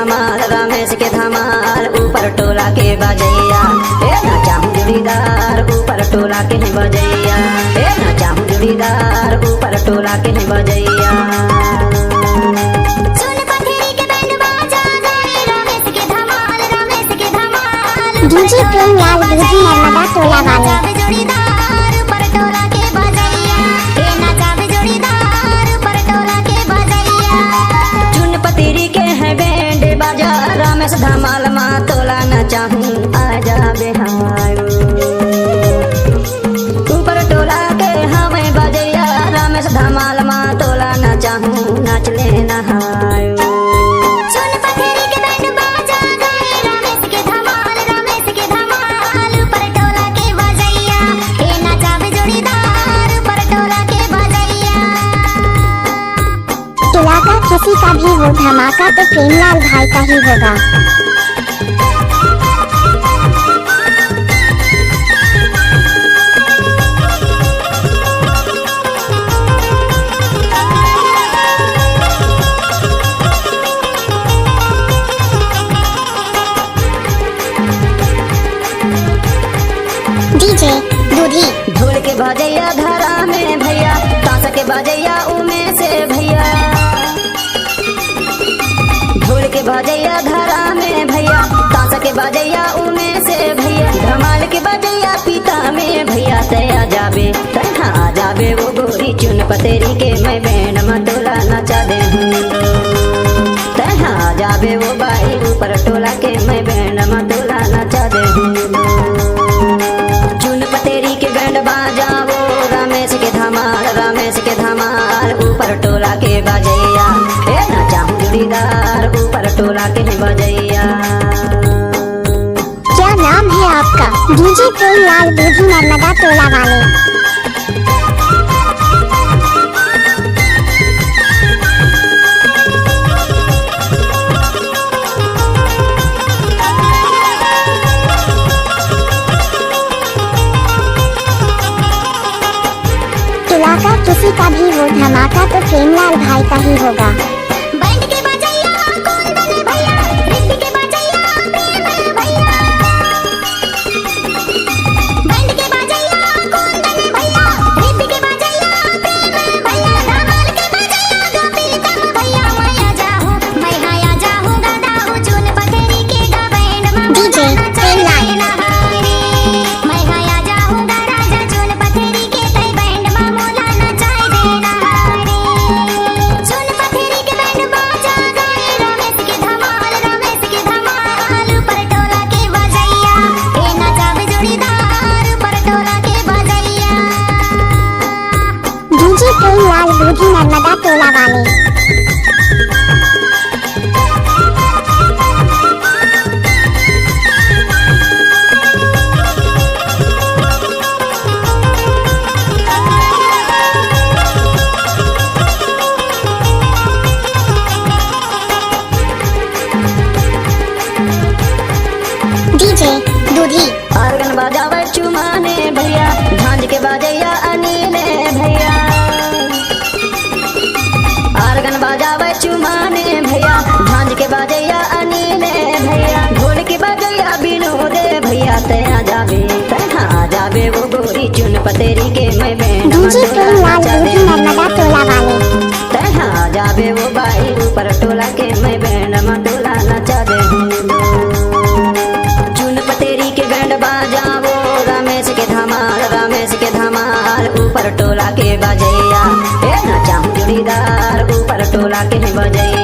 धमाल, रमेश के धमाल, ऊपर टोला के बजैया। ए ना चाहूं जोड़ीदार, ऊपर टोला के हैं बजैया। ए ना चाहूं जोड़ीदार, ऊपर टोला के हैं बजैया। डीजे प्रेमलाल भूजी नर्मदा टोला वाले। चुन पतेरी के हैं बैंड बाजा, रमेश धमाल माँ तोला न चाहूं आजा बेहाय। ऊपर टोला के हमें बजैया, रमेश धमाल माँ तोला न चाहूं नाच ले नहाय। टोला का किसी का भी हो धमाका तो प्रेमलाल भाई का ही होगा। डीजे दूधी ढोल के बजैया धरा में भैया, ताश के बजैया उमे से भैया। ढोल के बजैया धरा में भैया, ताश के बजैया उमे से भैया। धमाल के बजैया पीता में भैया, तया जाबे तहा जाबे वो गोरी चुन पतेरी के मैं बैंड मतोला नचा दे हूँ। तहा जाबे वो बाई ऊपर टोला के मैं बैंड मतोला नचा दे हूँ। चुन पतेरी के बैंड बाजावो, रमेश के धमाल, रमेश के धमाल, ऊपर टोला के बजैया। ए ना चाहूं जोड़ीदार, ऊपर टोला के हैं बजैया। क्या नाम है आपका? डीजे प्रेमलाल भूजी नर्मदा टोला वाले। टोला का किसी का भी हो धमाका तो प्रेमलाल भाई का ही होगा। डीजे प्रेमलाल प्रेमलाल भूजी नर्मदा टोला वाले। डीजे दूधी आर्गन बजावे चुमाने भैया, झांझ के बजैया अनिले भैया। आर्गन बजावे चुमाने भैया, झांझ के बजैया अनिले भैया। ढोल के बजैया विनोदे भैया, तया जाबे तहा जाबे वो गोरी चुन पतेरी के मैं बैंड डीजे प्रेमलाल भूजी नर्मदा टोला वाले। तहा जाबे वो बाई ऊपर टोला के मैं बैंड मतोला नचा दे हूँ। चुन पतेरी के बैंड बाजावो, रमेश के धमाल, रमेश के धमाल, ऊपर टोला के बजैया। ए ना चाहूं जोड़ीदार, ऊपर टोला के हैं बजैया।